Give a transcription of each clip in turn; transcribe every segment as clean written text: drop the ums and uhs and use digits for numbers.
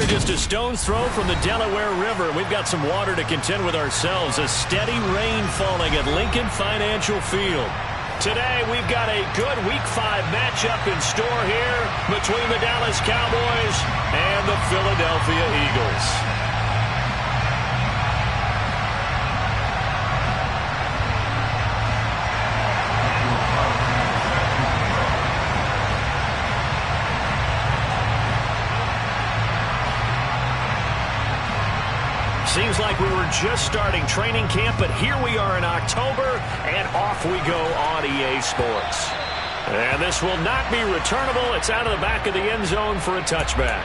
just a stone's throw from the Delaware River. We've got some water to contend with ourselves. A steady rain falling at Lincoln Financial Field. Today, we've got a good Week 5 matchup in store here between the Dallas Cowboys and the Philadelphia Eagles. Seems like we were just starting training camp, but here we are in October, and off we go on EA Sports. And this will not be returnable. It's out of the back of the end zone for a touchback.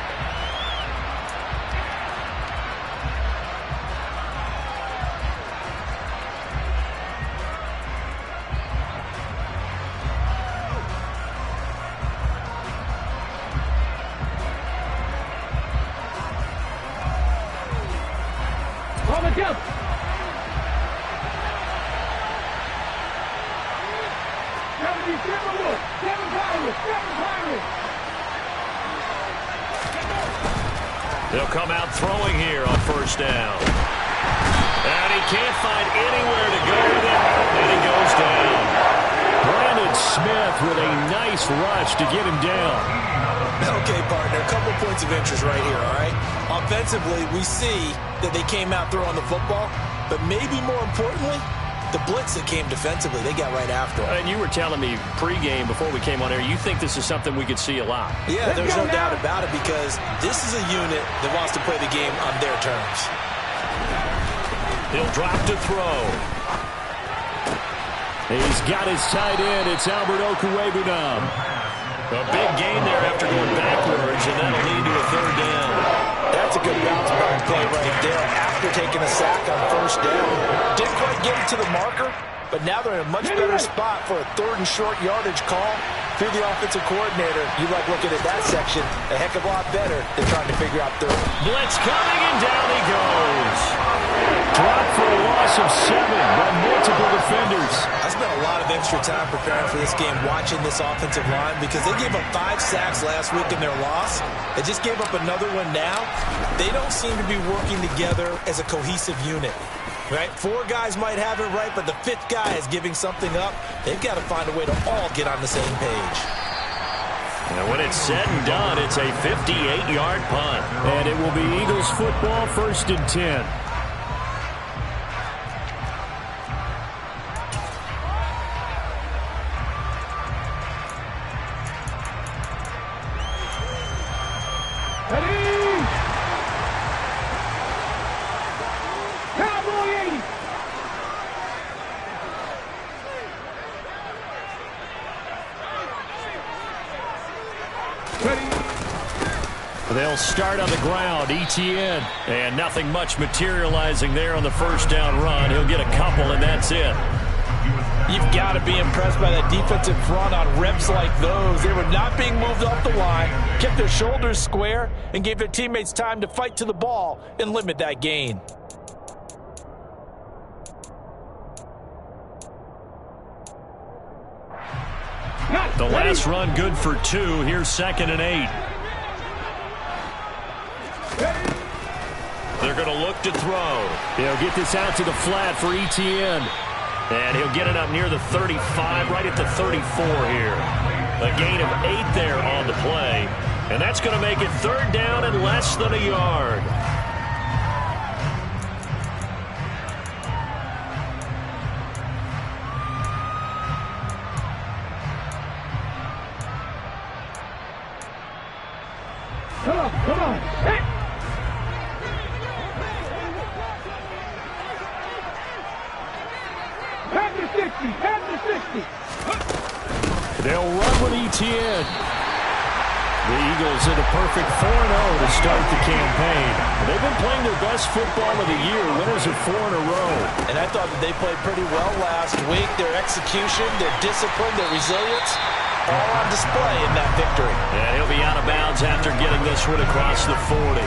They'll come out throwing here on first down. And he can't find anywhere to go with it, and he goes down. Brandon Smith with a nice rush to get him down. Okay, partner, a couple points of interest right here, all right? Offensively, we see that they came out throwing the football, but maybe more importantly, the blitz that came defensively, they got right after him. And you were telling me pregame before we came on air, you think this is something we could see a lot. Yeah, there's no doubt about it because this is a unit that wants to play the game on their terms. He'll drop to throw. He's got his tight end. It's Albert Okwuegbunam. A big gain there after going backwards, and that'll lead to a third down. That's a good bounce back play right there after taking a sack on first down. Didn't quite get it to the marker, but now they're in a much better spot for a third and short yardage call. If you're the offensive coordinator, you like looking at that section a heck of a lot better than trying to figure out third. Blitz coming, and down he goes. Drop for a loss of 7 by multiple defenders. I spent a lot of extra time preparing for this game watching this offensive line because they gave up 5 sacks last week in their loss. They just gave up another one now. They don't seem to be working together as a cohesive unit. Right? 4 guys might have it right, but the 5th guy is giving something up. They've got to find a way to all get on the same page. And when it's said and done, it's a 58-yard punt. And it will be Eagles football, 1st and 10. They'll start on the ground, ETN. And nothing much materializing there on the first down run. He'll get a couple, and that's it. You've got to be impressed by that defensive front on reps like those. They were not being moved off the line, kept their shoulders square, and gave their teammates time to fight to the ball and limit that gain. The last run good for 2. Here's 2nd and 8. They're going to look to throw. He'll get this out to the flat for ETN. And he'll get it up near the 35, right at the 34 here. A gain of 8 there on the play. And that's going to make it 3rd down and less than a yard. Come on. Hey. They'll run with ETN. The Eagles in a perfect 4-0 to start the campaign. They've been playing their best football of the year, winners of 4 in a row. And I thought that they played pretty well last week. Their execution, their discipline, their resilience, all on display in that victory. And he'll be out of bounds after getting this one across the 40.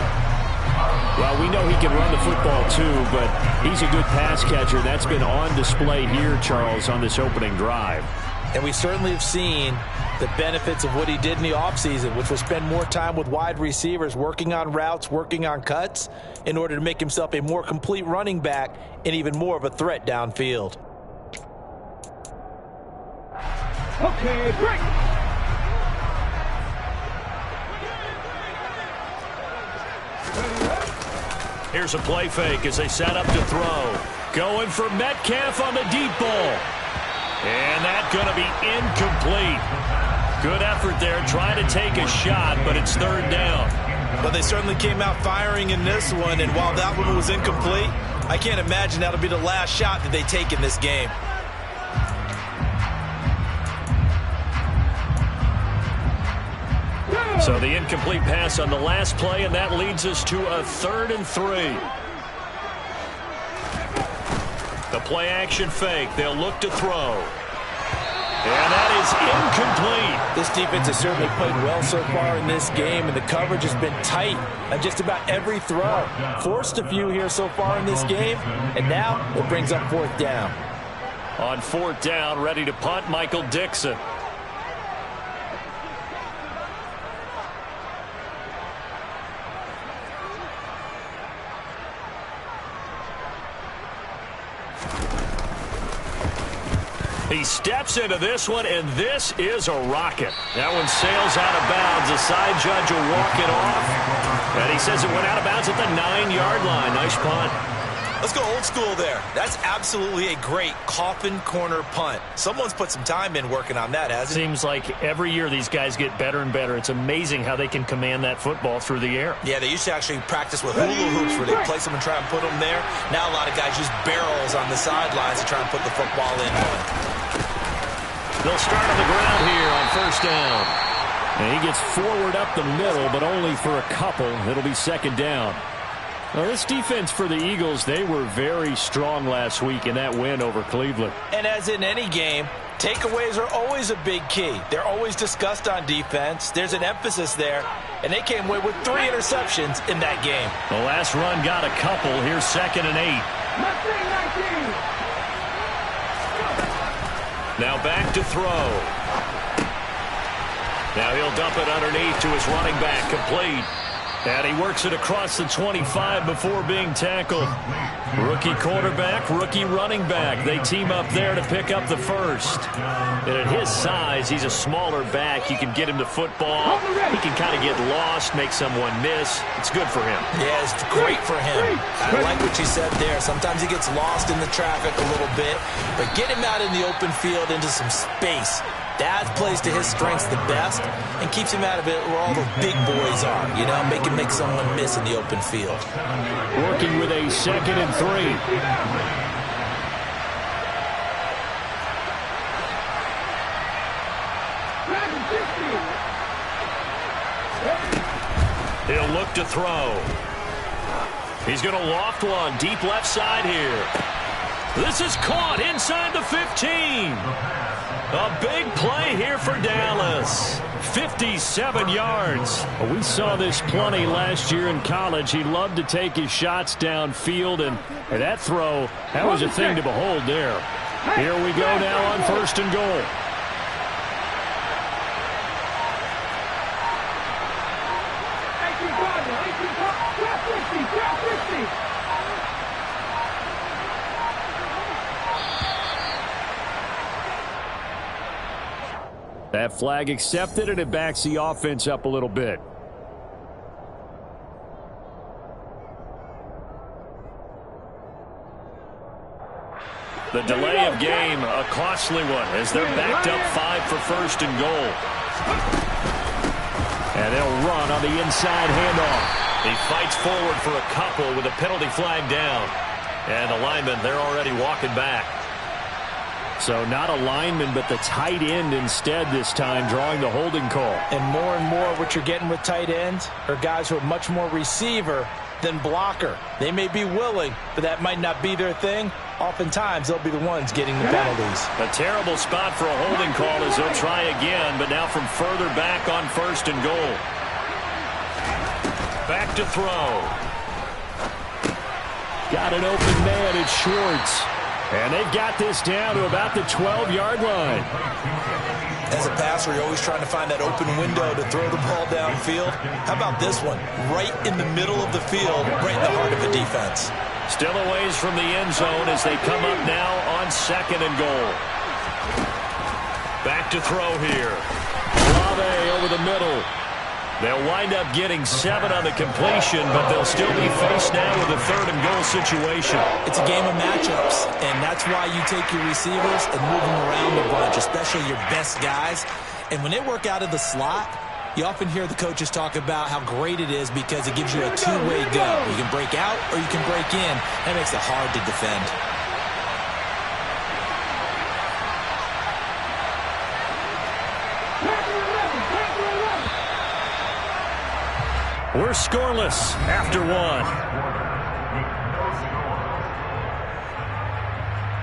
Well, we know he can run the football too, but he's a good pass catcher. That's been on display here, Charles, on this opening drive. And we certainly have seen the benefits of what he did in the offseason, which was spend more time with wide receivers, working on routes, working on cuts, in order to make himself a more complete running back and even more of a threat downfield. Okay, break. Here's a play fake as they set up to throw. Going for Metcalf on the deep ball. And that's going to be incomplete. Good effort there, trying to take a shot, but it's third down. But they certainly came out firing in this one, and while that one was incomplete, I can't imagine that'll be the last shot that they take in this game. So the incomplete pass on the last play, and that leads us to a 3rd and 3. The play action fake. They'll look to throw. And that is incomplete. This defense has certainly played well so far in this game, and the coverage has been tight on just about every throw. Forced a few here so far in this game, and now it brings up 4th down. On 4th down, ready to punt, Michael Dixon. He steps into this one, and this is a rocket. That one sails out of bounds. The side judge will walk it off. And he says it went out of bounds at the 9-yard line. Nice punt. Let's go old school there. That's absolutely a great coffin corner punt. Someone's put some time in working on that, hasn't it? Seems like every year these guys get better and better. It's amazing how they can command that football through the air. Yeah, they used to actually practice with hula hoops where they place them and try and put them there. Now a lot of guys use barrels on the sidelines to try and put the football in. They'll start on the ground here on 1st down. And he gets forward up the middle, but only for a couple. It'll be 2nd down. Well, this defense for the Eagles, they were very strong last week in that win over Cleveland. And as in any game, takeaways are always a big key. They're always discussed on defense. There's an emphasis there, and they came away with 3 interceptions in that game. The last run got a couple. Here's 2nd and 8. Now back to throw. Now he'll dump it underneath to his running back, complete. And he works it across the 25 before being tackled. Rookie quarterback, rookie running back. They team up there to pick up the first. And at his size, he's a smaller back. You can get him to football. He can kind of get lost, make someone miss. It's good for him. Yeah, it's great for him. I like what you said there. Sometimes he gets lost in the traffic a little bit, but get him out in the open field into some space. That plays to his strengths the best and keeps him out of it where all the big boys are, you know, make someone miss in the open field. Working with a 2nd and 3. He'll look to throw. He's going to loft one deep left side here. This is caught inside the 15. A big play here for Dallas. 57 yards. We saw this plenty last year in college. He loved to take his shots downfield, and that throw, that was a thing to behold there. Here we go now on 1st and goal. That flag accepted, and it backs the offense up a little bit. The delay of game, a costly one, as they're backed up 5 for 1st and goal. And they'll run on the inside handoff. He fights forward for a couple with a penalty flag down. And the linemen, they're already walking back. So not a lineman, but the tight end instead this time, drawing the holding call. And more what you're getting with tight ends are guys who are much more receiver than blocker. They may be willing, but that might not be their thing. Oftentimes, they'll be the ones getting the penalties. A terrible spot for a holding call as they'll try again, but now from further back on 1st and goal. Back to throw. Got an open man. It's Schwartz. And they've got this down to about the 12-yard line. As a passer, you're always trying to find that open window to throw the ball downfield. How about this one? Right in the middle of the field, right in the heart of a defense. Still a ways from the end zone as they come up now on 2nd and goal. Back to throw here. Olave over the middle. They'll wind up getting 7 on the completion, but they'll still be faced now with a 3rd and goal situation. It's a game of matchups, and that's why you take your receivers and move them around a bunch, especially your best guys. And when they work out of the slot, you often hear the coaches talk about how great it is because it gives you a two-way go. You can break out or you can break in. That makes it hard to defend. We're scoreless after 1.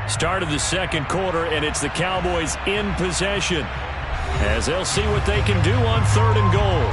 Start of the 2nd quarter, and it's the Cowboys in possession as they'll see what they can do on 3rd and goal.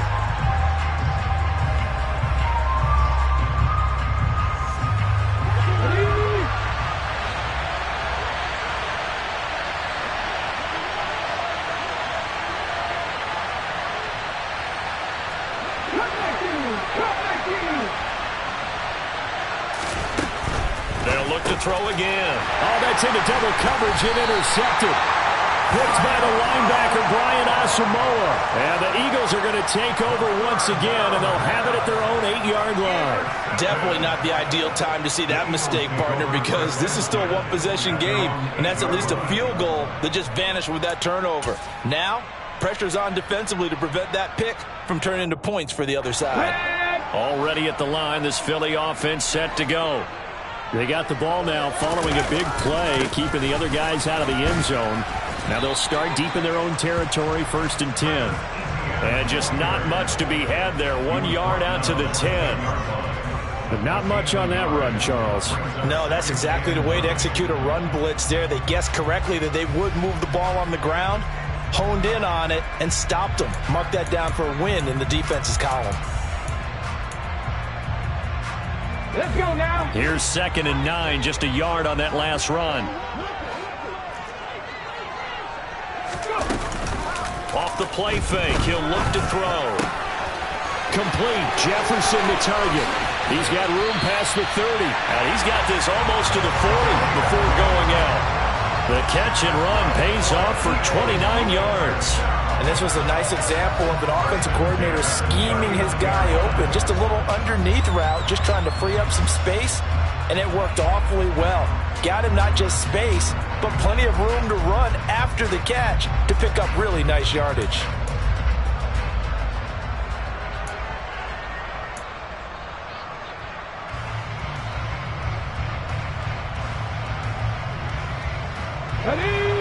They'll look to throw again. Oh, that's into double coverage and intercepted. Picked by the linebacker, Brian Asamoah. And the Eagles are going to take over once again, and they'll have it at their own 8-yard line. Definitely not the ideal time to see that mistake, partner, because this is still a one-possession game, and that's at least a field goal that just vanished with that turnover. Now, pressure's on defensively to prevent that pick from turning into points for the other side. Already at the line, this Philly offense set to go. They got the ball now following a big play, keeping the other guys out of the end zone. Now they'll start deep in their own territory, 1st and 10. And just not much to be had there. 1 yard out to the 10. But not much on that run, Charles. No, that's exactly the way to execute a run blitz there. They guessed correctly that they would move the ball on the ground, honed in on it, and stopped them. Mark that down for a win in the defense's column. Let's go now. Here's 2nd and 9, just a yard on that last run. Off the play fake, he'll look to throw. Complete, Jefferson the target. He's got room past the 30. And he's got this almost to the 40 before going out. The catch and run pays off for 29 yards. And this was a nice example of an offensive coordinator scheming his guy open. Just a little underneath route, just trying to free up some space, and it worked awfully well. Got him not just space, but plenty of room to run after the catch to pick up really nice yardage.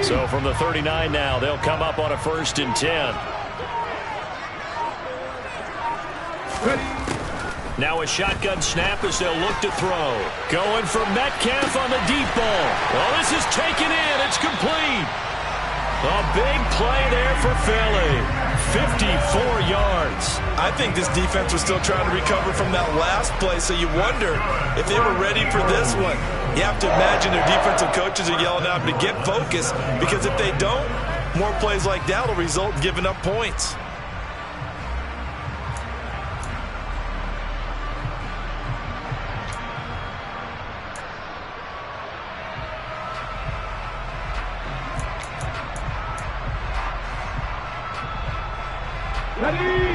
So from the 39 now, they'll come up on a 1st and 10. Now a shotgun snap as they'll look to throw. Going for Metcalf on the deep ball. Well, this is taken in. It's complete. A big play there for Philly. 54 yards. I think this defense was still trying to recover from that last play, so you wonder if they were ready for this one. You have to imagine their defensive coaches are yelling at them to get focused, because if they don't, more plays like that will result in giving up points.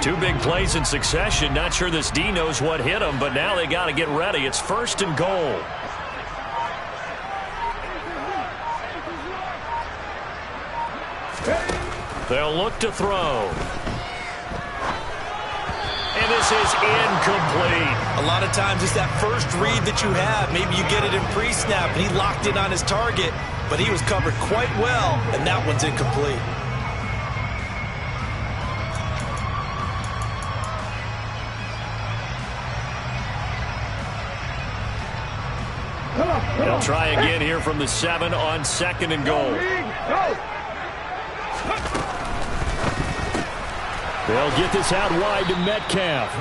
Two big plays in succession. Not sure this D knows what hit him, but now they got to get ready. It's 1st and goal. They'll look to throw. And this is incomplete. A lot of times it's that first read that you have. Maybe you get it in pre-snap, and he locked in on his target, but he was covered quite well, and that one's incomplete. They'll try again here from the 7 on 2nd and goal. They'll get this out wide to Metcalf.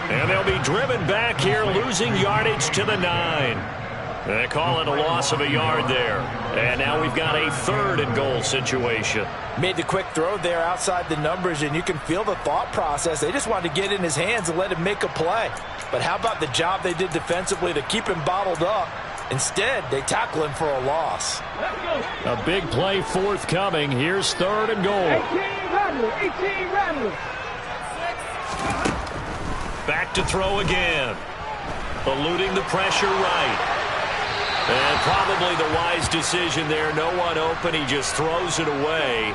And they'll be driven back here, losing yardage to the 9. They call it a loss of a yard there. And now we've got a 3rd and goal situation. Made the quick throw there outside the numbers, and you can feel the thought process. They just wanted to get in his hands and let him make a play. But how about the job they did defensively to keep him bottled up? Instead, they tackle him for a loss. A big play forthcoming. Here's 3rd and goal. 18 Rattler. Back to throw again. Eluding the pressure right. And probably the wise decision there. No one open. He just throws it away.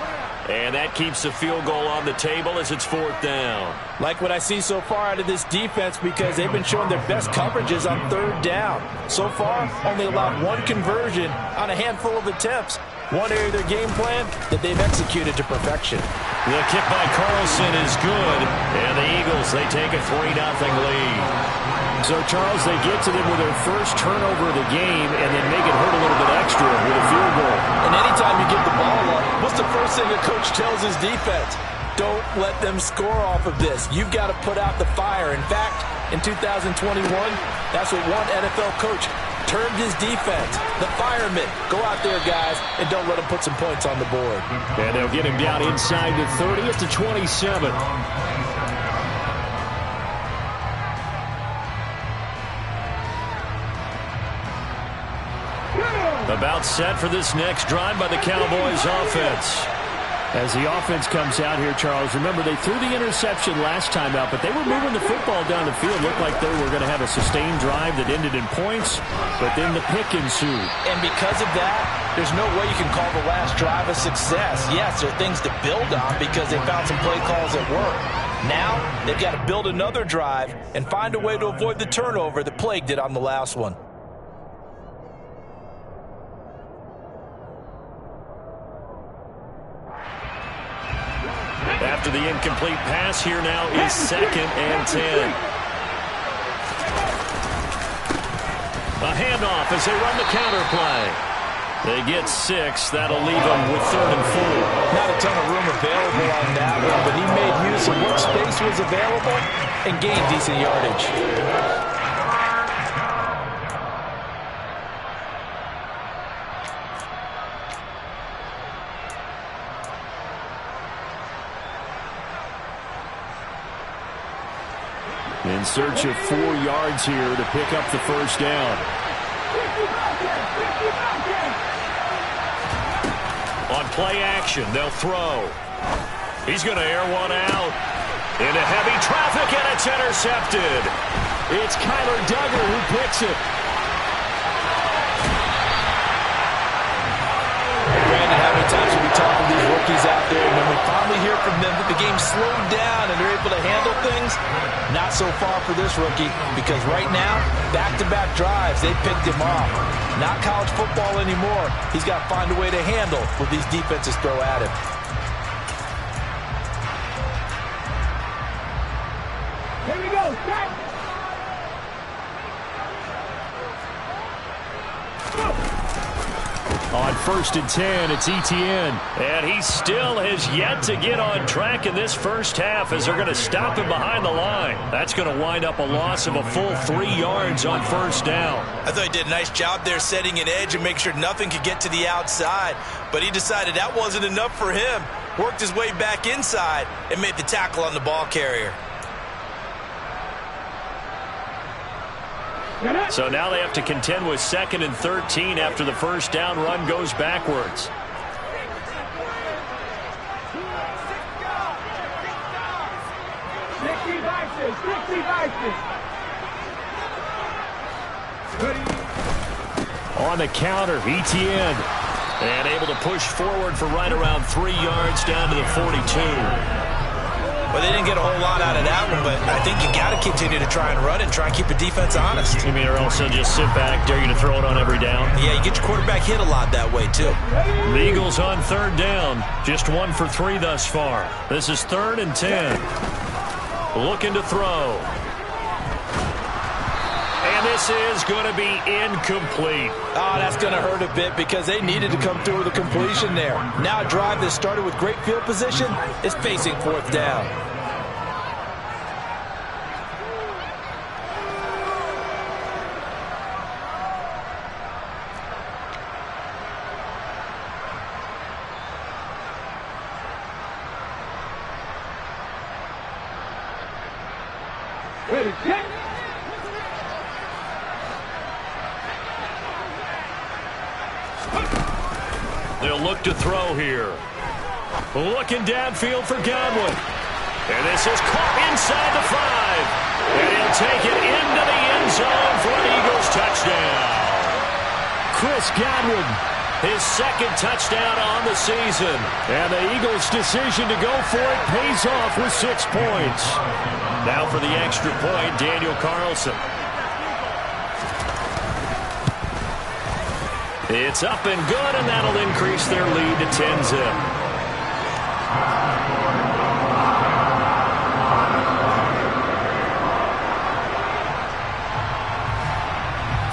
And that keeps the field goal on the table as it's 4th down. Like what I see so far out of this defense, because they've been showing their best coverages on 3rd down. So far, only allowed 1 conversion on a handful of attempts. One area of their game plan that they've executed to perfection. The kick by Carlson is good. And the Eagles, they take a 3-0 lead. So, Charles, they get to them with their first turnover of the game and then make it hurt a little bit extra with a field goal. And anytime you give the ball up, what's the first thing a coach tells his defense? Don't let them score off of this. You've got to put out the fire. In fact, in 2021, that's what one NFL coach termed his defense. The firemen. Go out there, guys, and don't let them put some points on the board. And they'll get him down inside the 30 to 27. About set for this next drive by the Cowboys offense. As the offense comes out here, Charles, remember they threw the interception last time out, but they were moving the football down the field. Looked like they were going to have a sustained drive that ended in points, but then the pick ensued. And because of that, there's no way you can call the last drive a success. Yes, there are things to build on because they found some play calls that work. Now, they've got to build another drive and find a way to avoid the turnover that plagued it on the last one. After the incomplete pass, here now is 2nd and 10. A handoff as they run the counter play. They get 6. That'll leave them with 3rd and 4. Not a ton of room available on that one, but he made use of what space was available and gained decent yardage. In search of 4 yards here to pick up the first down. On play action, they'll throw. He's going to air one out. Into heavy traffic, and it's intercepted. It's Kyler Duggar who picks it. Brandon, how many times have we talked to these rookies out there, and when we finally hear from them that the game slowed down and they're able to handle things? Not so far for this rookie, because right now, back-to-back drives, they picked him off. Not college football anymore. He's got to find a way to handle what these defenses throw at him. Here we go. Start. On 1st and 10, it's Etienne. And he still has yet to get on track in this first half as they're going to stop him behind the line. That's going to wind up a loss of a full 3 yards on 1st down. I thought he did a nice job there setting an edge and make sure nothing could get to the outside. But he decided that wasn't enough for him. Worked his way back inside and made the tackle on the ball carrier. So now they have to contend with 2nd and 13 after the first down run goes backwards. On the counter, Etienne. And able to push forward for right around 3 yards down to the 42. Well, they didn't get a whole lot out of that one, but I think you got to continue to try and run and try and keep the defense honest. You mean, or also just sit back, dare you to throw it on every down? Yeah, you get your quarterback hit a lot that way, too. The Eagles on 3rd down. Just 1 for 3 thus far. This is 3rd and 10. Looking to throw. And this is going to be incomplete. Oh, that's going to hurt a bit because they needed to come through with a completion there. Now a drive that started with great field position is facing 4th down. Ready, set. They'll look to throw here. Looking downfield for Godwin. And this is caught inside the 5. And he'll take it into the end zone for an Eagles touchdown. Chris Godwin, his second touchdown on the season. And the Eagles' decision to go for it pays off with 6 points. Now for the extra point, Daniel Carlson. It's up and good, and that'll increase their lead to 10-zip.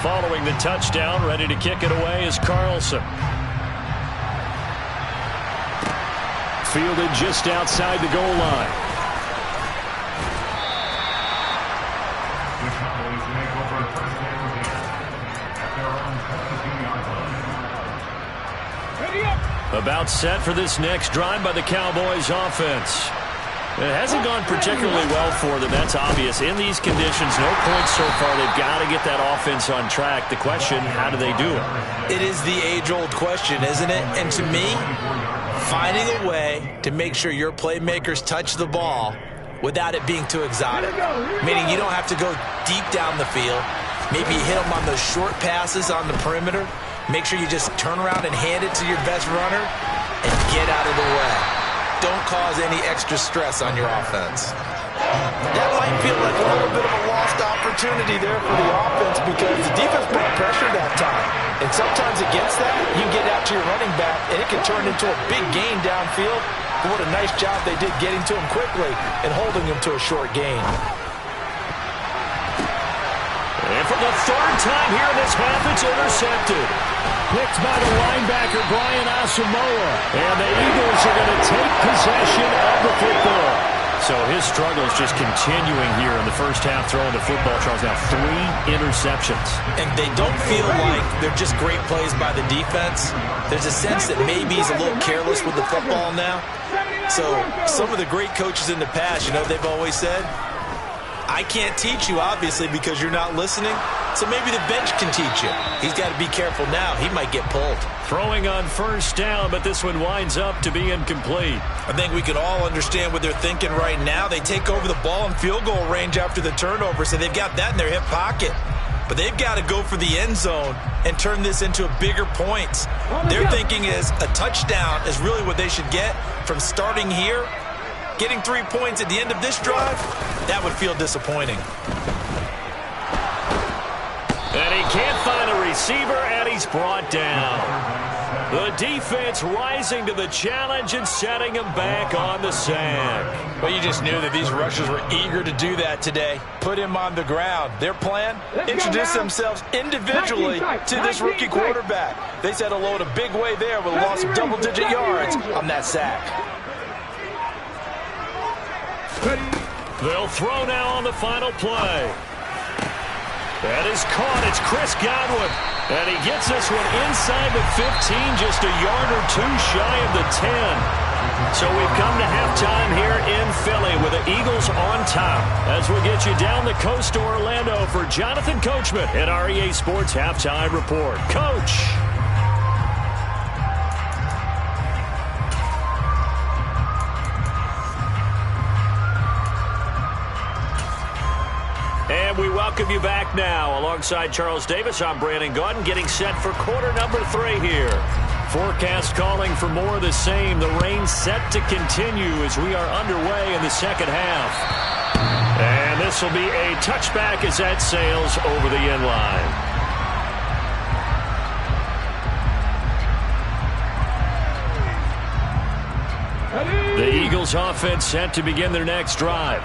Following the touchdown, ready to kick it away is Carlson. Fielded just outside the goal line. About set for this next drive by the Cowboys offense. It hasn't gone particularly well for them. That's obvious. In these conditions, no points so far. They've got to get that offense on track. The question, how do they do it? It is the age-old question, isn't it? And to me, finding a way to make sure your playmakers touch the ball without it being too exotic. Meaning you don't have to go deep down the field. Maybe you hit them on those short passes on the perimeter. Make sure you just turn around and hand it to your best runner and get out of the way. Don't cause any extra stress on your offense. That might feel like a little bit of a lost opportunity there for the offense because the defense brought pressure that time. And sometimes against that, you can get out to your running back, and it can turn into a big gain downfield. But what a nice job they did getting to him quickly and holding him to a short gain. And for the third time here in this half, it's intercepted. Picked by the linebacker, Brian Asamoah. And the Eagles are going to take possession of the football. So his struggle is just continuing here in the first half, throwing the football. Charles, now 3 interceptions. And they don't feel like they're just great plays by the defense. There's a sense that maybe he's a little careless with the football now. So some of the great coaches in the past, you know, they've always said, I can't teach you, obviously, because you're not listening. So maybe the bench can teach you. He's got to be careful now. He might get pulled. Throwing on first down, but this one winds up to be incomplete. I think we can all understand what they're thinking right now. They take over the ball in field goal range after the turnover, so they've got that in their hip pocket. But they've got to go for the end zone and turn this into bigger points. Their thinking is a touchdown is really what they should get from starting here. Getting 3 points at the end of this drive, that would feel disappointing. And he can't find a receiver, and he's brought down. The defense rising to the challenge and setting him back on the sack. Well, you just knew that these rushers were eager to do that today. Put him on the ground. Their plan? Introduce themselves individually to this rookie quarterback. They said hello in a big way there with a loss of double-digit yards on that sack. They'll throw now on the final play. That is caught. It's Chris Godwin. And he gets this one inside the 15, just a yard or two shy of the 10. So we've come to halftime here in Philly with the Eagles on top. As we get you down the coast to Orlando for Jonathan Coachman at our EA Sports Halftime Report. Coach. And we welcome you back now. Alongside Charles Davis, I'm Brandon Gaudin, getting set for quarter number 3 here. Forecast calling for more of the same. The rain set to continue as we are underway in the second half. And this will be a touchback as that sails over the end line. The Eagles offense set to begin their next drive.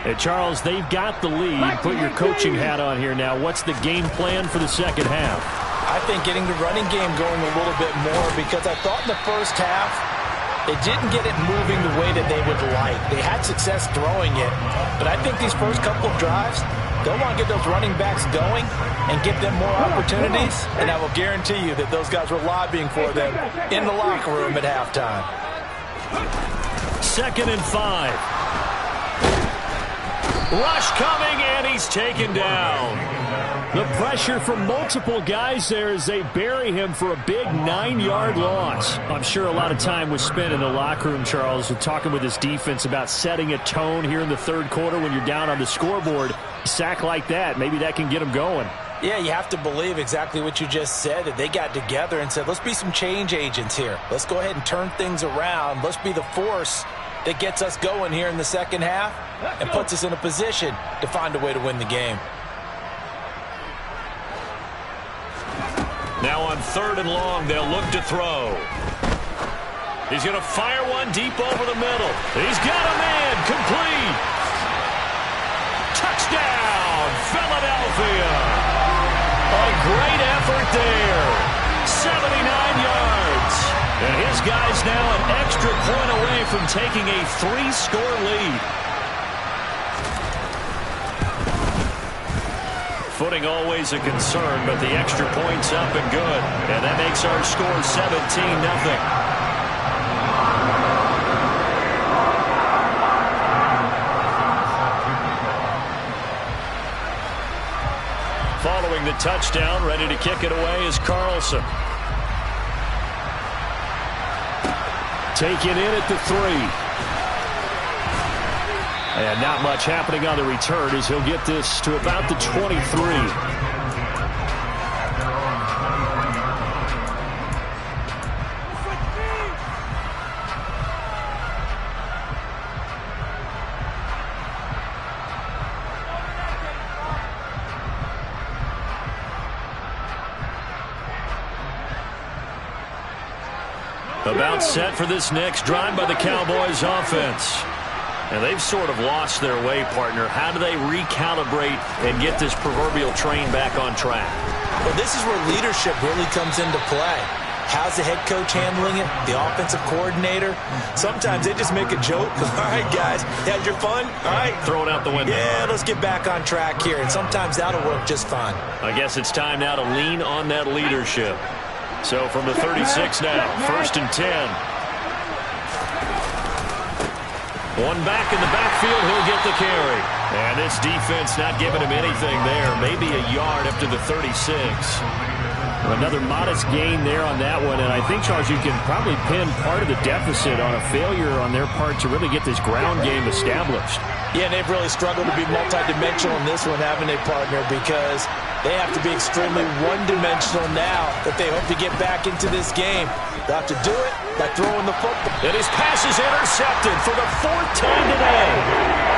Hey, Charles, they've got the lead. Put your coaching hat on here now. What's the game plan for the second half? I think getting the running game going a little bit more because I thought in the first half they didn't get it moving the way that they would like. They had success throwing it, but I think these first couple of drives, they'll want to get those running backs going and give them more opportunities, and I will guarantee you that those guys were lobbying for them in the locker room at halftime. 2nd and 5. Rush coming, and he's taken down. The pressure from multiple guys there as they bury him for a big 9-yard loss. I'm sure a lot of time was spent in the locker room, Charles, talking with his defense about setting a tone here in the third quarter when you're down on the scoreboard. A sack like that, maybe that can get him going. Yeah, you have to believe exactly what you just said, that they got together and said, let's be some change agents here. Let's go ahead and turn things around. Let's be the force that gets us going here in the second half and puts us in a position to find a way to win the game. Now on 3rd and long, they'll look to throw. He's going to fire one deep over the middle. He's got a man, complete. Touchdown, Philadelphia. A great effort there. 79 yards. And his guy's now an extra point away from taking a 3-score lead. Footing always a concern, but the extra point's up and good. And that makes our score 17-0. Following the touchdown, ready to kick it away is Carlson. Taken in at the 3. And not much happening on the return as he'll get this to about the 23. About set for this next drive by the Cowboys offense. And they've sort of lost their way, partner. How do they recalibrate and get this proverbial train back on track? Well, this is where leadership really comes into play. How's the head coach handling it? The offensive coordinator? Sometimes they just make a joke. All right, guys, had your fun? All right. Throw it out the window. Yeah, let's get back on track here. And sometimes that'll work just fine. I guess it's time now to lean on that leadership. So from the 36 now, 1st and 10. One back in the backfield, he'll get the carry. And this defense not giving him anything there. Maybe a yard up to the 36. Another modest gain there on that one. And I think, Charles, you can probably pin part of the deficit on a failure on their part to really get this ground game established. Yeah, they've really struggled to be multidimensional in this one, haven't they, partner? Because they have to be extremely one-dimensional now if they hope to get back into this game. They'll have to do it by throwing the football. And his pass is intercepted for the 4th time today.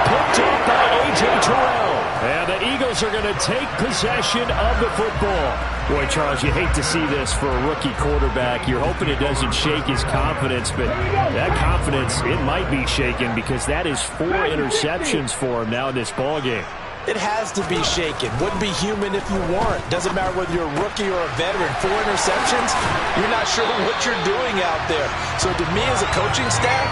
Picked up by A.J. Terrell. And the Eagles are going to take possession of the football. Boy, Charles, you hate to see this for a rookie quarterback. You're hoping it doesn't shake his confidence, but that confidence, it might be shaken because that is 4 interceptions for him now in this ballgame. It has to be shaken. Wouldn't be human if you weren't. Doesn't matter whether you're a rookie or a veteran. 4 interceptions, you're not sure what you're doing out there. So to me as a coaching staff,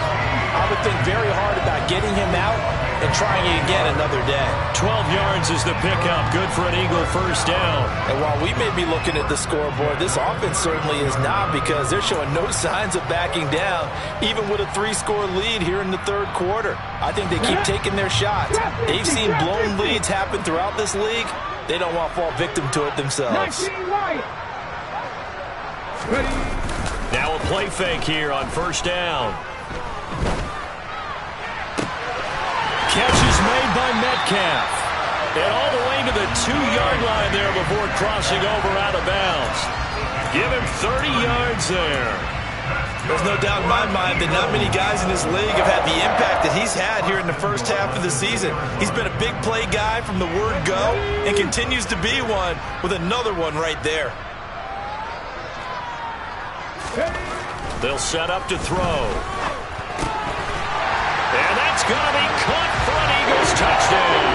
I would think very hard about getting him out and trying it again another day. 12 yards is the pickup. Good for an Eagle first down. And while we may be looking at the scoreboard, this offense certainly is not, because they're showing no signs of backing down, even with a 3-score lead here in the 3rd quarter. I think they keep taking their shots. They've seen blown leads happen throughout this league. They don't want to fall victim to it themselves. Now a play fake here on first down. Catch is made by Metcalf. And all the way to the 2-yard line there before crossing over out of bounds. Give him 30 yards there. There's no doubt in my mind that not many guys in this league have had the impact that he's had here in the first half of the season. He's been a big play guy from the word go and continues to be one with another one right there. They'll set up to throw. And that's going to be caught for an Eagles touchdown.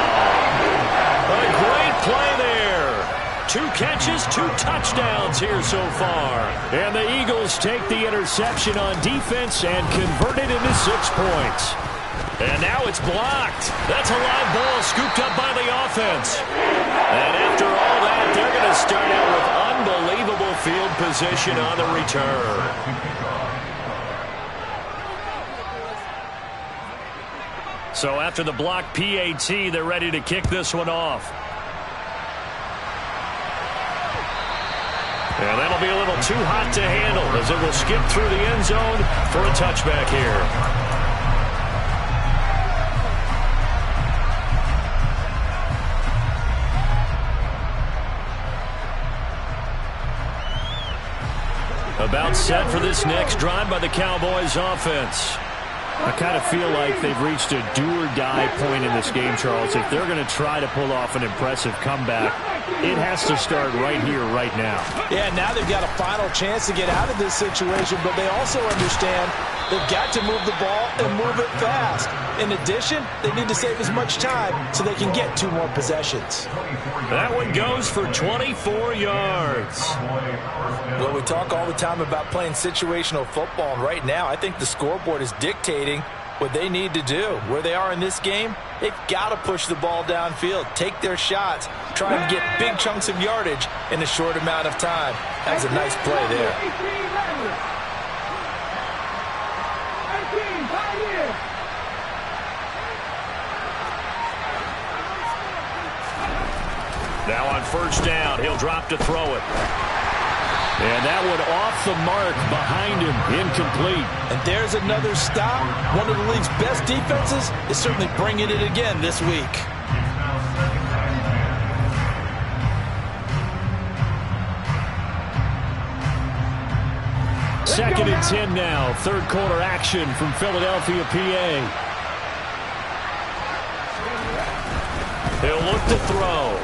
A great play there. 2 catches, 2 touchdowns here so far. And the Eagles take the interception on defense and convert it into 6 points. And now it's blocked. That's a live ball scooped up by the offense. And after all that, they're going to start out with unbelievable field position on the return. So after the block PAT, they're ready to kick this one off. And that'll be a little too hot to handle as it will skip through the end zone for a touchback here. About set for this next drive by the Cowboys offense. I kind of feel like they've reached a do-or-die point in this game, Charles. If they're going to try to pull off an impressive comeback, it has to start right here, right now. Yeah, now they've got a final chance to get out of this situation, but they also understand they've got to move the ball and move it fast. In addition, they need to save as much time so they can get 2 more possessions. That one goes for 24 yards. Well, we talk all the time about playing situational football, and right now I think the scoreboard is dictating what they need to do. Where they are in this game, they've got to push the ball downfield, take their shots, try and get big chunks of yardage in a short amount of time. That's a nice play there. Now on first down, he'll drop to throw it. And that one off the mark behind him, incomplete. And there's another stop. One of the league's best defenses is certainly bringing it again this week. Second and 10 now. Third quarter action from Philadelphia, PA. He'll look to throw.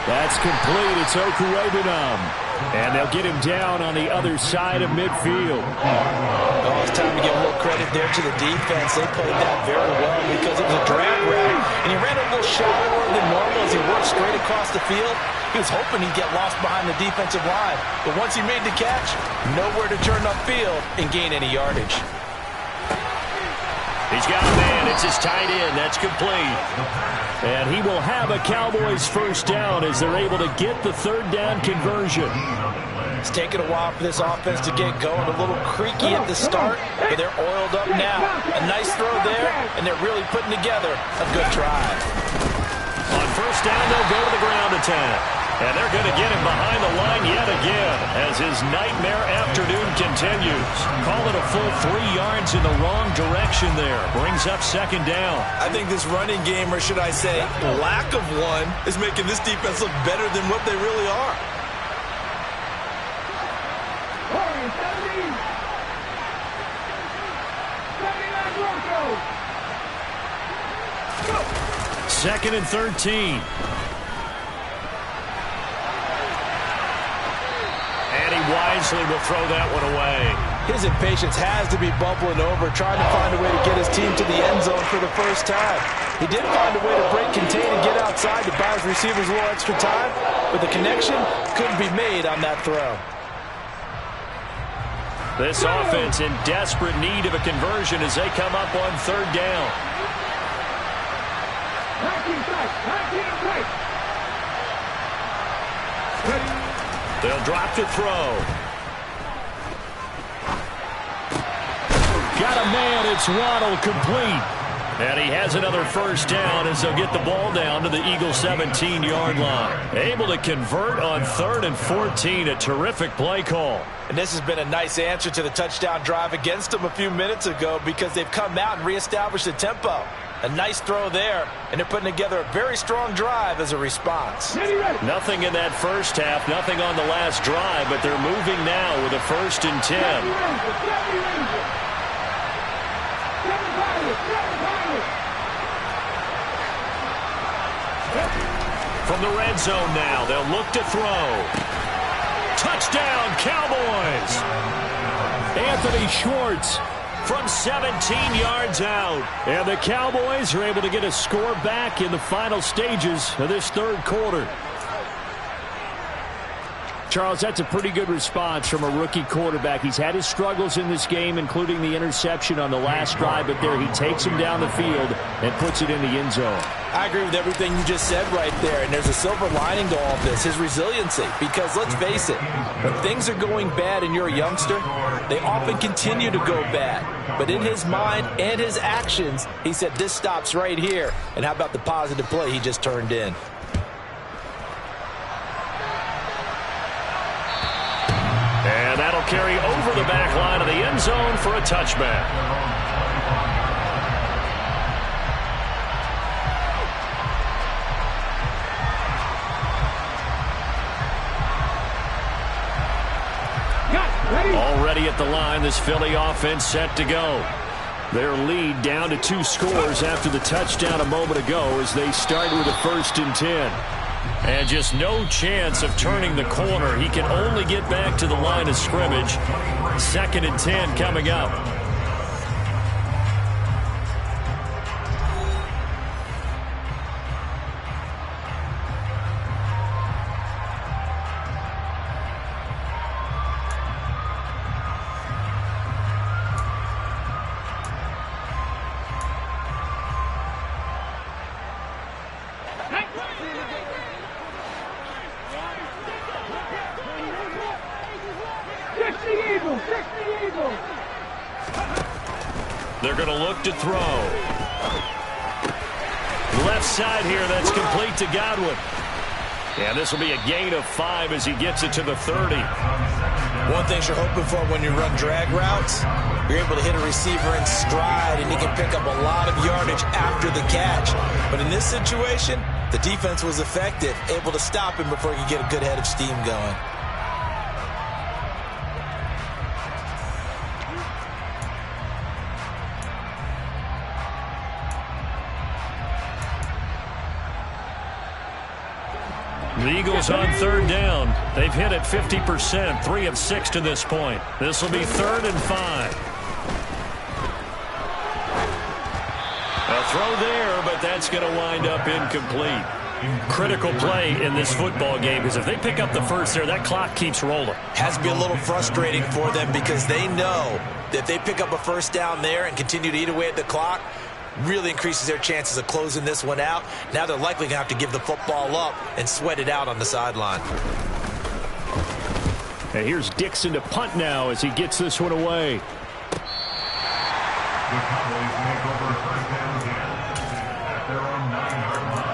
That's complete. It's Okurebenam. And they'll get him down on the other side of midfield. Oh, it's time to give a little credit there to the defense. They played that very well because it was a drag route. And he ran a little shallower than normal as he worked straight across the field. He was hoping he'd get lost behind the defensive line. But once he made the catch, nowhere to turn upfield and gain any yardage. He's got a man. It's his tight end. That's complete. And he will have a Cowboys first down as they're able to get the third down conversion. It's taken a while for this offense to get going. A little creaky at the start, but they're oiled up now. A nice throw there, and they're really putting together a good drive. On first down, they'll go to the ground attack. And they're going to get him behind the line yet again as his nightmare afternoon continues. Call it a full 3 yards in the wrong direction there. Brings up second down. I think this running game, or should I say lack of one, is making this defense look better than what they really are. Second and 13. And he wisely will throw that one away. His impatience has to be bubbling over, trying to find a way to get his team to the end zone for the first time. He did find a way to break, contain, and get outside to buy his receivers a little extra time, but the connection couldn't be made on that throw. This offense in desperate need of a conversion as they come up on third down. They'll drop to throw. Got a man. It's Waddle, complete. And he has another first down as they'll get the ball down to the Eagles' 17-yard line. Able to convert on 3rd and 14. A terrific play call. And this has been a nice answer to the touchdown drive against them a few minutes ago because they've come out and reestablished the tempo. A nice throw there, and they're putting together a very strong drive as a response. Nothing in that first half, nothing on the last drive, but they're moving now with a 1st and 10. From the red zone now, they'll look to throw. Touchdown, Cowboys! Anthony Schwartz from 17 yards out. And the Cowboys are able to get a score back in the final stages of this third quarter. Charles, that's a pretty good response from a rookie quarterback. He's had his struggles in this game, including the interception on the last drive, but there he takes him down the field and puts it in the end zone. I agree with everything you just said right there, and there's a silver lining to all of this, his resiliency. Because let's face it, when things are going bad and you're a youngster, they often continue to go bad. But in his mind and his actions, he said, this stops right here. And how about the positive play he just turned in? And that'll carry over the back line of the end zone for a touchback. Already at the line, this Philly offense set to go. Their lead down to 2 scores after the touchdown a moment ago as they start with a 1st and 10. And just no chance of turning the corner. He can only get back to the line of scrimmage. 2nd and 10 coming up. They're going to look to throw. Left side here, that's complete to Godwin. And this will be a gain of 5 as he gets it to the 30. One thing you're hoping for when you run drag routes, you're able to hit a receiver in stride, and he can pick up a lot of yardage after the catch. But in this situation, the defense was effective, able to stop him before he could get a good head of steam going. The Eagles on 3rd down. They've hit it 50%, 3 of 6 to this point. This will be 3rd and 5. A throw there, but that's going to wind up incomplete. Critical play in this football game because if they pick up the first there, that clock keeps rolling. Has to be a little frustrating for them because they know that if they pick up a 1st down there and continue to eat away at the clock, really increases their chances of closing this one out. Now they're likely going to have to give the football up and sweat it out on the sideline. And here's Dixon to punt now as he gets this one away. The Cowboys make over 1st down at their own 9-yard line.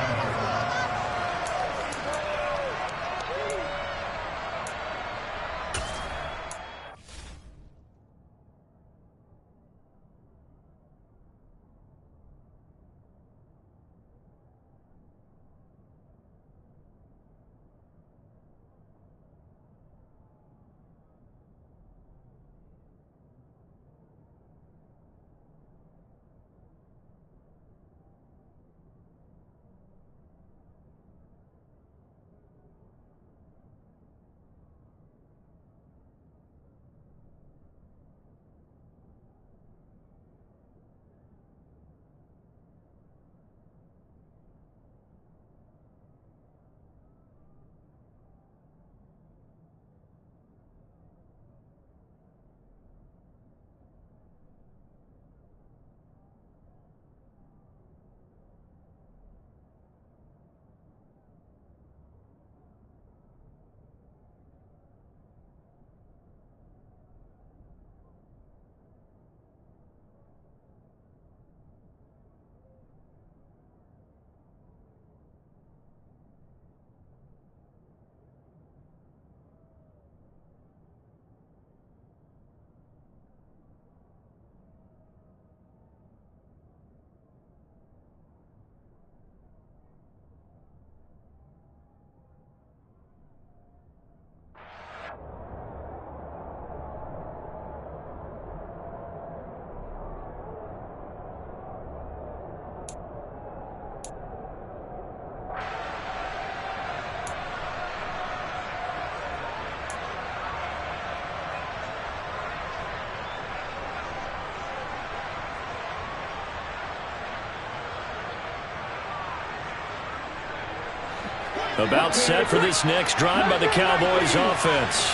About set for this next drive by the Cowboys offense.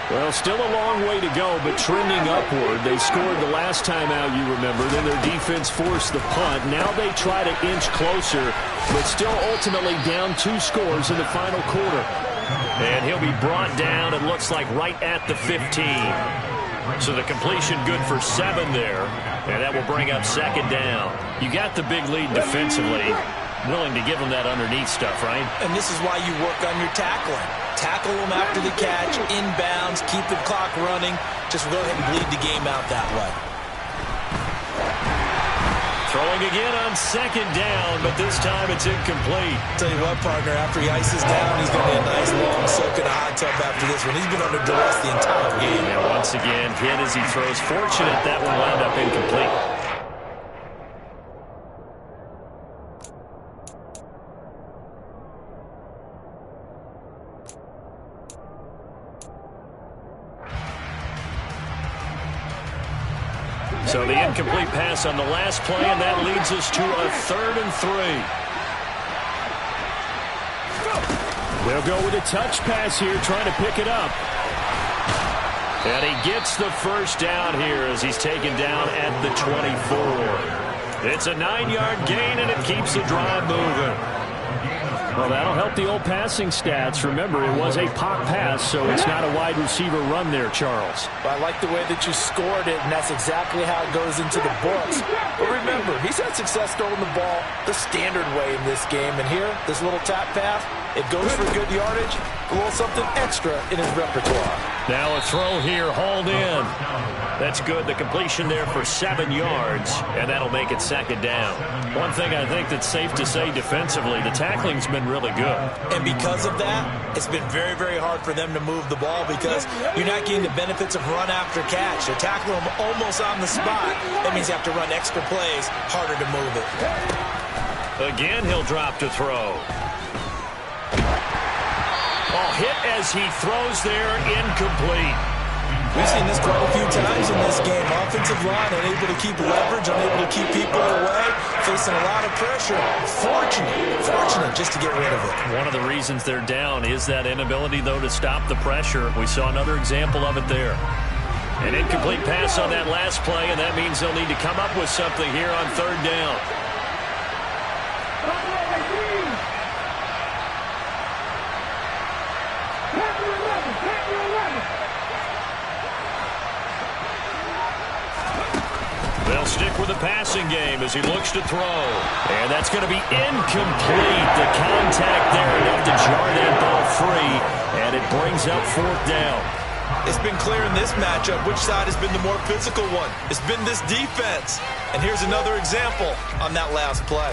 Well, still a long way to go, but trending upward. They scored the last time out, you remember. Then their defense forced the punt. Now they try to inch closer, but still ultimately down 2 scores in the final quarter. And he'll be brought down, it looks like, right at the 15. So the completion good for 7 there, and that will bring up second down. You got the big lead defensively. Willing to give them that underneath stuff, right? And this is why you work on your tackling. Tackle them after the catch, inbounds, keep the clock running. Just go ahead and bleed the game out that way. Throwing again on second down, but this time it's incomplete. Tell you what, partner, after he ices down, he's going to be a nice long soak in a hot tub after this one. He's been under duress the entire game. And once again, hit as he throws. Fortunate that one wound up incomplete. So the incomplete pass on the last play, and that leads us to a 3rd and 3. They'll go with a touch pass here, trying to pick it up. And he gets the first down here as he's taken down at the 24. It's a 9-yard gain, and it keeps the drive moving. Well, that'll help the old passing stats. Remember, it was a pop pass, so it's not a wide receiver run there, Charles. Well, I like the way that you scored it, and that's exactly how it goes into the books. But remember, he's had success throwing the ball the standard way in this game. And here, this little tap pass, it goes for good yardage, a little something extra in his repertoire. Now a throw here, hauled in. That's good. The completion there for 7 yards, and that'll make it second down. One thing I think that's safe to say defensively, the tackling's been really good. And because of that, it's been very, very hard for them to move the ball because you're not getting the benefits of run after catch. They're tackling them almost on the spot. That means you have to run extra plays, harder to move it. Again, he'll drop to throw. Oh, hit as he throws there, incomplete. We've seen this quite a few times in this game. Offensive line unable to keep leverage, unable to keep people away, facing a lot of pressure. Fortunate just to get rid of it. One of the reasons they're down is that inability, though, to stop the pressure. We saw another example of it there. An incomplete pass on that last play, and that means they'll need to come up with something here on 3rd down. They'll stick with the passing game as he looks to throw. And that's going to be incomplete. The contact there enough to jar that ball free. And it brings up 4th down. It's been clear in this matchup which side has been the more physical one. It's been this defense. And here's another example on that last play.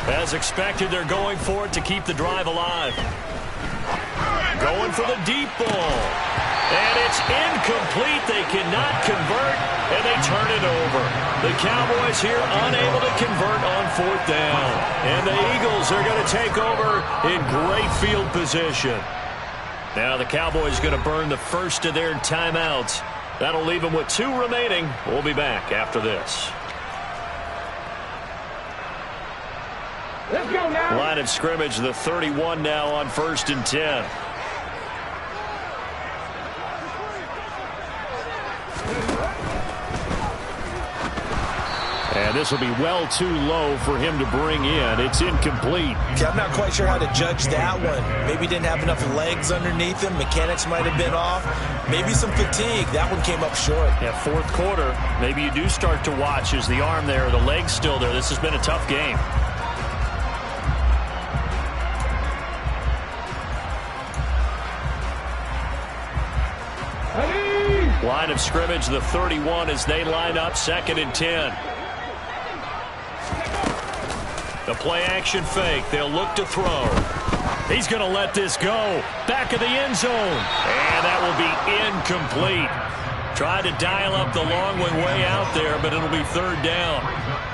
As expected, they're going for it to keep the drive alive. Going for the deep ball. And it's incomplete. They cannot convert, and they turn it over. The Cowboys here unable to convert on 4th down. And the Eagles are going to take over in great field position. Now the Cowboys going to burn the first of their timeouts. That'll leave them with 2 remaining. We'll be back after this. Let's go now. Line of scrimmage, the 31 now on 1st and 10. And this will be well too low for him to bring in. It's incomplete. Yeah, I'm not quite sure how to judge that one. Maybe he didn't have enough legs underneath him. Mechanics might have been off. Maybe some fatigue. That one came up short. Yeah, 4th quarter. Maybe you do start to watch. Is the arm there, the leg's still there? This has been a tough game. Line of scrimmage, the 31 as they line up 2nd and 10. The play action fake. They'll look to throw. He's going to let this go. Back of the end zone. And that will be incomplete. Tried to dial up the long one way out there, but it'll be third down.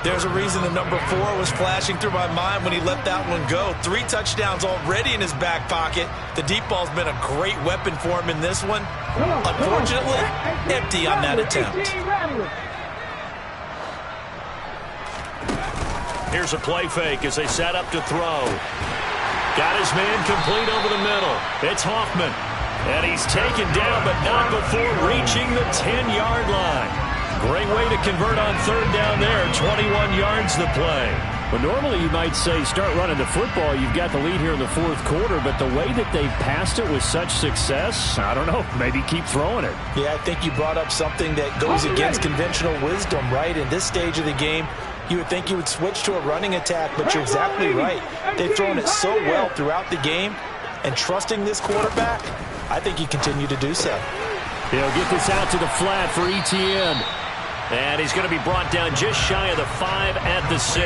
There's a reason the number 4 was flashing through my mind when he let that one go. 3 touchdowns already in his back pocket. The deep ball's been a great weapon for him in this one. Unfortunately, empty on that attempt. Here's a play fake as they set up to throw. Got his man complete over the middle. It's Hoffman. And he's taken down, but not before reaching the 10-yard line. Great way to convert on third down there. 21 yards the play. Well, normally you might say start running the football. You've got the lead here in the fourth quarter, but the way that they've passed it with such success, I don't know, maybe keep throwing it. Yeah, I think you brought up something that goes against conventional wisdom, right? In this stage of the game, you would think you would switch to a running attack, but you're exactly right. They've thrown it so well throughout the game, and trusting this quarterback, I think you continue to do so. He'll get this out to the flat for Etienne. And he's going to be brought down just shy of the 5 at the 6.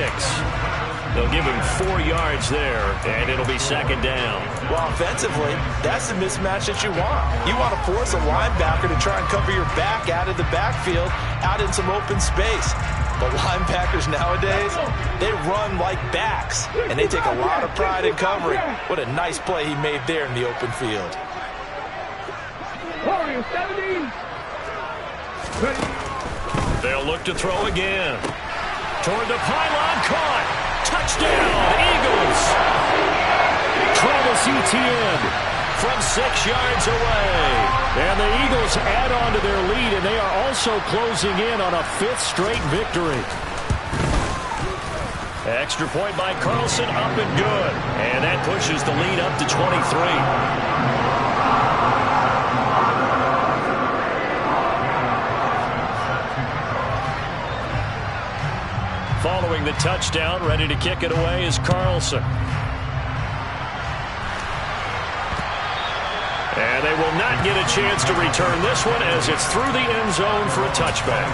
They'll give him 4 yards there, and it'll be second down. Well, offensively, that's the mismatch that you want. You want to force a linebacker to try and cover your back out of the backfield, out in some open space. But linebackers nowadays, they run like backs, and they take a lot of pride in covering. What a nice play he made there in the open field. They'll look to throw again. Toward the pylon, caught. Touchdown, Eagles. Travis Etienne from 6 yards away. And the Eagles add on to their lead, and they are also closing in on a 5th straight victory. Extra point by Carlson, up and good. And that pushes the lead up to 23. Following the touchdown, ready to kick it away is Carlson. And they will not get a chance to return this one as it's through the end zone for a touchback.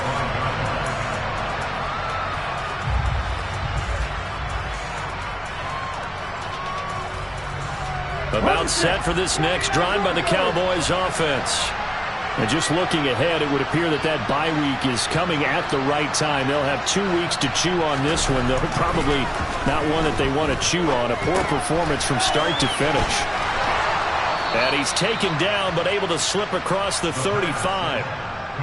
About set for this next drive by the Cowboys offense. And just looking ahead, it would appear that that bye week is coming at the right time. They'll have 2 weeks to chew on this one. They'll probably not one that they want to chew on. A poor performance from start to finish. And he's taken down, but able to slip across the 35.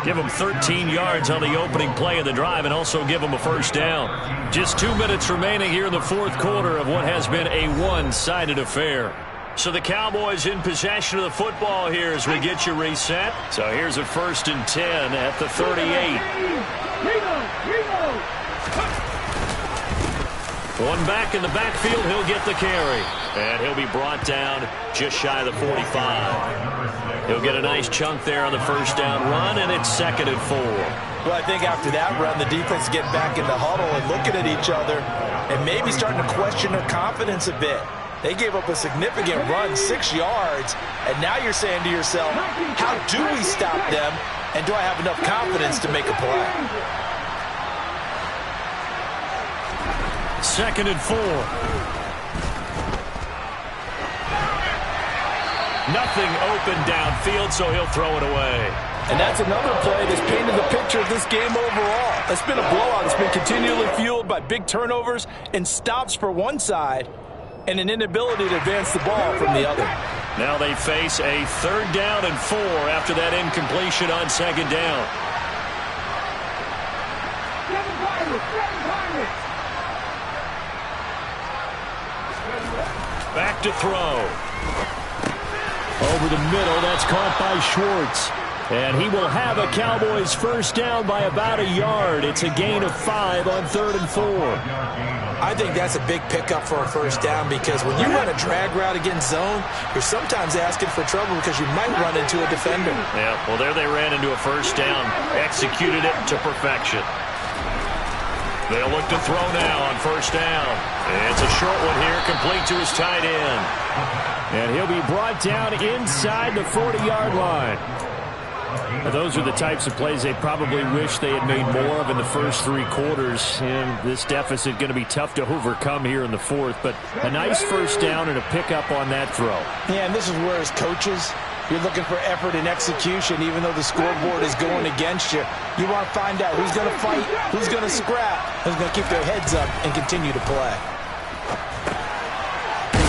Give him 13 yards on the opening play of the drive and also give him a first down. Just 2 minutes remaining here in the fourth quarter of what has been a one-sided affair. So the Cowboys in possession of the football here as we get you reset. So here's a 1st and 10 at the 38. One back in the backfield, he'll get the carry. And he'll be brought down just shy of the 45. He'll get a nice chunk there on the first down run, and it's 2nd and 4. Well, I think after that run, the defense is getting back in the huddle and looking at each other and maybe starting to question their confidence a bit. They gave up a significant run, 6 yards, and now you're saying to yourself, how do we stop them, and do I have enough confidence to make a play? 2nd and 4. Nothing open downfield, so he'll throw it away. And that's another play that's painted the picture of this game overall. It's been a blowout. It's been continually fueled by big turnovers and stops for one side and an inability to advance the ball from the other. Now they face a 3rd down and 4 after that incompletion on 2nd down. Back to throw. Over the middle, that's caught by Schwartz. And he will have a Cowboys first down by about a yard. It's a gain of 5 on 3rd and 4. I think that's a big pickup for a first down because when you run a drag route against zone, you're sometimes asking for trouble because you might run into a defender. Yeah, well, there they ran into a first down. Executed it to perfection. They'll look to throw now on first down. It's a short one here, complete to his tight end. And he'll be brought down inside the 40-yard line. Those are the types of plays they probably wish they had made more of in the first 3 quarters. And this deficit going to be tough to overcome here in the fourth. But a nice first down and a pickup on that throw. Yeah, and this is where as coaches, you're looking for effort and execution, even though the scoreboard is going against you. You want to find out who's going to fight, who's going to scrap, who's going to keep their heads up and continue to play.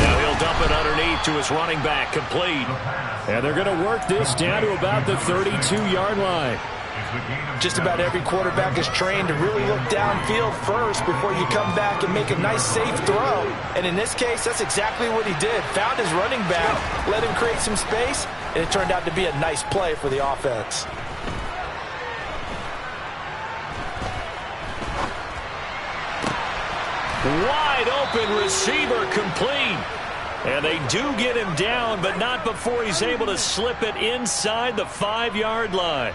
Now he'll dump it underneath to his running back, complete. And they're going to work this down to about the 32-yard line. Just about every quarterback is trained to really look downfield first before you come back and make a nice, safe throw. And in this case, that's exactly what he did. Found his running back, let him create some space, and it turned out to be a nice play for the offense. Wide open receiver, complete. And they do get him down, but not before he's able to slip it inside the 5-yard line.